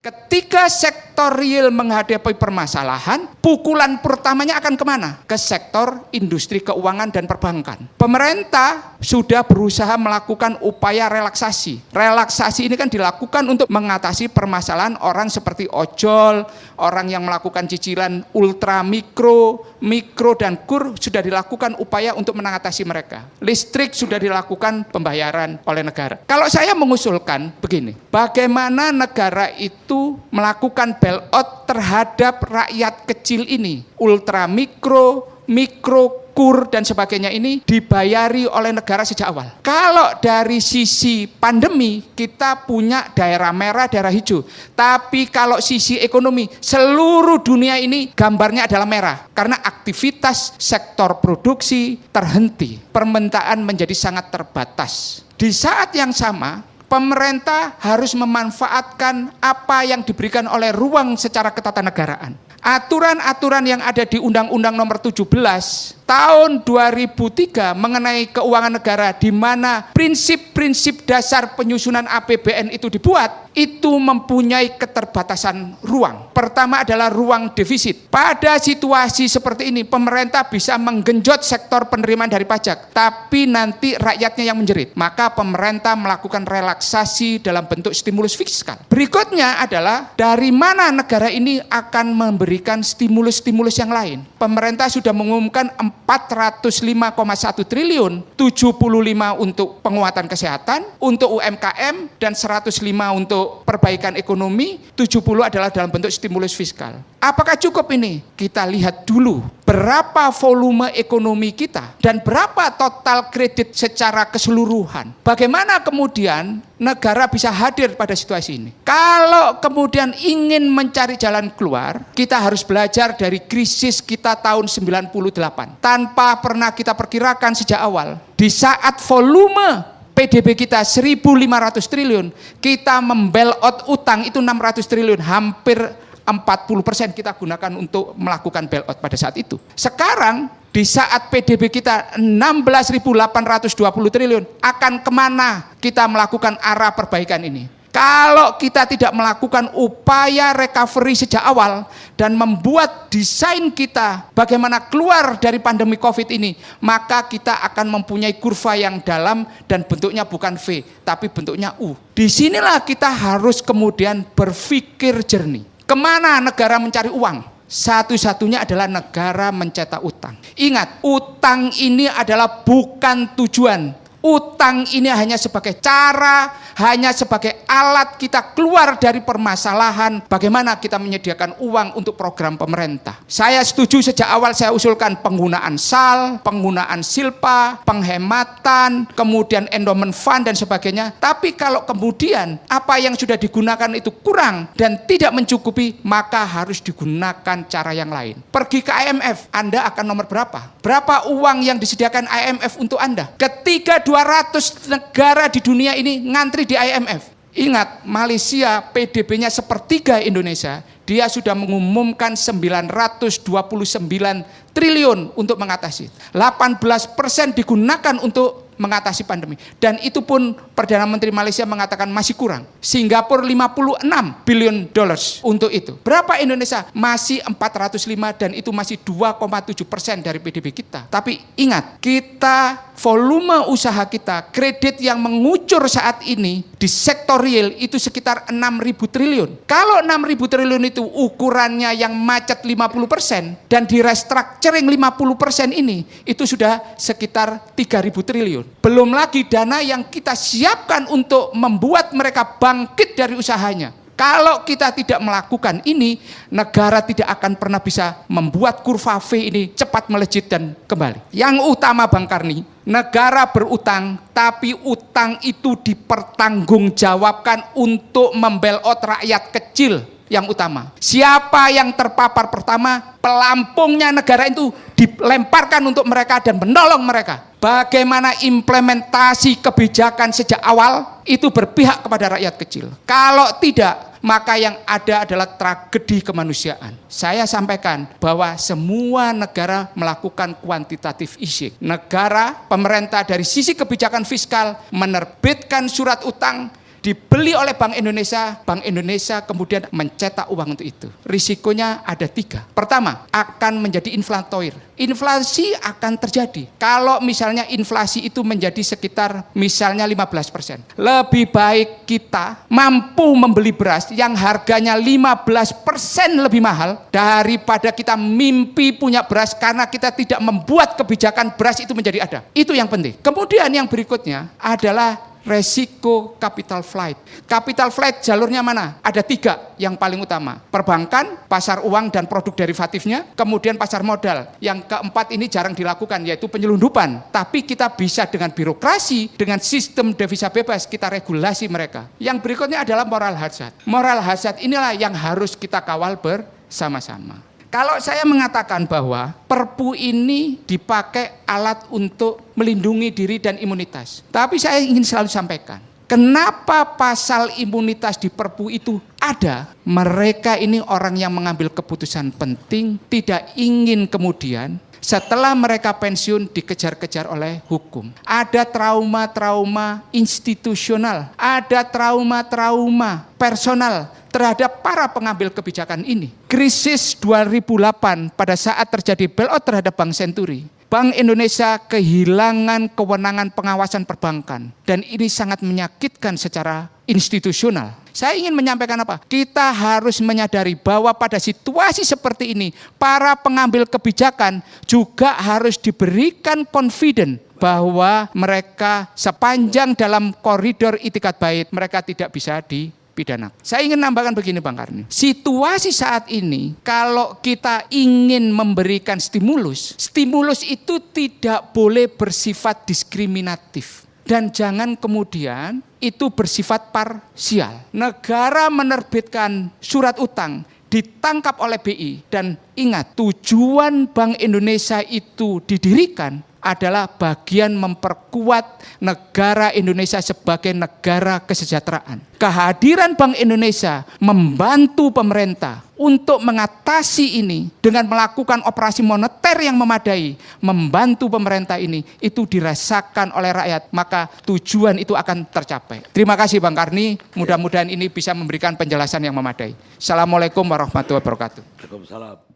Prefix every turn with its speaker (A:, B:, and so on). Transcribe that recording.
A: Ketika sektor real menghadapi permasalahan, pukulan pertamanya akan kemana? Ke sektor industri keuangan dan perbankan. Pemerintah sudah berusaha melakukan upaya relaksasi. Relaksasi ini kan dilakukan untuk mengatasi permasalahan orang seperti ojol, orang yang melakukan cicilan ultra mikro, dan kur sudah dilakukan upaya untuk mengatasi mereka. Listrik sudah dilakukan pembayaran oleh negara. Kalau saya mengusulkan begini, bagaimana negara itu melakukan bailout terhadap rakyat kecil ini, ultra mikro, kur dan sebagainya ini dibayari oleh negara sejak awal. Kalau dari sisi pandemi kita punya daerah merah, daerah hijau. Tapi kalau sisi ekonomi seluruh dunia ini gambarnya adalah merah karena aktivitas sektor produksi terhenti. Permintaan menjadi sangat terbatas. Di saat yang sama pemerintah harus memanfaatkan apa yang diberikan oleh ruang secara ketatanegaraan. Aturan-aturan yang ada di Undang-Undang Nomor 17 tahun 2003 mengenai keuangan negara, di mana prinsip-prinsip dasar penyusunan APBN itu dibuat, itu mempunyai keterbatasan ruang. Pertama adalah ruang defisit. Pada situasi seperti ini, pemerintah bisa menggenjot sektor penerimaan dari pajak, tapi nanti rakyatnya yang menjerit. Maka pemerintah melakukan relaksasi dalam bentuk stimulus fiskal. Berikutnya adalah dari mana negara ini akan memberikan stimulus-stimulus yang lain. Pemerintah sudah mengumumkan 405,1 triliun, 75 untuk penguatan kesehatan, untuk UMKM, dan 105 untuk perbaikan ekonomi, 70 adalah dalam bentuk stimulus fiskal. Apakah cukup ini? Kita lihat dulu berapa volume ekonomi kita dan berapa total kredit secara keseluruhan. Bagaimana kemudian negara bisa hadir pada situasi ini? Kalau kemudian ingin mencari jalan keluar, kita harus belajar dari krisis kita tahun 98. Tanpa pernah kita perkirakan sejak awal, di saat volume PDB kita 1.500 triliun, kita membailout utang itu 600 triliun, hampir 40% kita gunakan untuk melakukan bailout pada saat itu. Sekarang di saat PDB kita 16.820 triliun, akan kemana kita melakukan arah perbaikan ini? Kalau kita tidak melakukan upaya recovery sejak awal dan membuat desain kita bagaimana keluar dari pandemi COVID ini, maka kita akan mempunyai kurva yang dalam dan bentuknya bukan V, tapi bentuknya U. Disinilah kita harus kemudian berpikir jernih. Kemana negara mencari uang? Satu-satunya adalah negara mencetak utang. Ingat, utang ini adalah bukan tujuan. Utang ini hanya sebagai cara, hanya sebagai alat kita keluar dari permasalahan bagaimana kita menyediakan uang untuk program pemerintah. Saya setuju sejak awal saya usulkan penggunaan SAL, penggunaan silpa, penghematan, kemudian endowment fund dan sebagainya. Tapi kalau kemudian apa yang sudah digunakan itu kurang dan tidak mencukupi, maka harus digunakan cara yang lain. Pergi ke IMF, Anda akan nomor berapa? Berapa uang yang disediakan IMF untuk Anda? Ketika 200 negara di dunia ini ngantri di IMF. Ingat, Malaysia PDB-nya sepertiga Indonesia, dia sudah mengumumkan 929 triliun untuk mengatasi. 18% digunakan untuk mengatasi pandemi. Dan itu pun Perdana Menteri Malaysia mengatakan masih kurang. Singapura 56 billion dollars untuk itu. Berapa Indonesia? Masih 405 dan itu masih 2,7% dari PDB kita. Tapi ingat, kita volume usaha kita, kredit yang mengucur saat ini di sektor real itu sekitar 6.000 triliun. Kalau 6.000 triliun itu ukurannya yang macet 50% dan di restructuring 50% ini, itu sudah sekitar 3.000 triliun. Belum lagi dana yang kita siapkan untuk membuat mereka bangkit dari usahanya. Kalau kita tidak melakukan ini, negara tidak akan pernah bisa membuat kurva V ini cepat melejit dan kembali. Yang utama Bang Karni, negara berutang, tapi utang itu dipertanggungjawabkan untuk membailout rakyat kecil yang utama. Siapa yang terpapar pertama, pelampungnya negara itu dilemparkan untuk mereka dan menolong mereka. Bagaimana implementasi kebijakan sejak awal itu berpihak kepada rakyat kecil. Kalau tidak, maka yang ada adalah tragedi kemanusiaan. Saya sampaikan bahwa semua negara melakukan quantitative easing. Negara, pemerintah dari sisi kebijakan fiskal menerbitkan surat utang dibeli oleh Bank Indonesia kemudian mencetak uang untuk itu. Risikonya ada 3. Pertama, akan menjadi inflatoir. Inflasi akan terjadi. Kalau misalnya inflasi itu menjadi sekitar misalnya 15%. Lebih baik kita mampu membeli beras yang harganya 15% lebih mahal daripada kita mimpi punya beras karena kita tidak membuat kebijakan beras itu menjadi ada. Itu yang penting. Kemudian yang berikutnya adalah resiko capital flight. Capital flight jalurnya mana? Ada 3 yang paling utama. Perbankan, pasar uang dan produk derivatifnya, kemudian pasar modal. Yang keempat ini jarang dilakukan, yaitu penyelundupan. Tapi kita bisa dengan birokrasi, dengan sistem devisa bebas, kita regulasi mereka. Yang berikutnya adalah moral hazard. Moral hazard inilah yang harus kita kawal bersama-sama. Kalau saya mengatakan bahwa Perpu ini dipakai alat untuk melindungi diri dan imunitas. Tapi saya ingin selalu sampaikan, kenapa pasal imunitas di Perpu itu ada? Mereka ini orang yang mengambil keputusan penting, tidak ingin kemudian setelah mereka pensiun dikejar-kejar oleh hukum. Ada trauma-trauma institusional, ada trauma-trauma personal terhadap para pengambil kebijakan ini. Krisis 2008 pada saat terjadi bailout terhadap Bank Senturi, Bank Indonesia kehilangan kewenangan pengawasan perbankan dan ini sangat menyakitkan secara institusional. Saya ingin menyampaikan apa? Kita harus menyadari bahwa pada situasi seperti ini para pengambil kebijakan juga harus diberikan confident bahwa mereka sepanjang dalam koridor itikat baik mereka tidak bisa dipidana. Saya ingin nambahkan begini Bang Karni. Situasi saat ini kalau kita ingin memberikan stimulus itu tidak boleh bersifat diskriminatif. Dan jangan kemudian itu bersifat parsial. Negara menerbitkan surat utang, ditangkap oleh BI. Dan ingat, tujuan Bank Indonesia itu didirikan adalah bagian memperkuat negara Indonesia sebagai negara kesejahteraan. Kehadiran Bank Indonesia membantu pemerintah untuk mengatasi ini dengan melakukan operasi moneter yang memadai, membantu pemerintah ini, itu dirasakan oleh rakyat, maka tujuan itu akan tercapai. Terima kasih Bang Karni, mudah-mudahan ini bisa memberikan penjelasan yang memadai. Assalamualaikum warahmatullahi wabarakatuh.
B: Waalaikumsalam.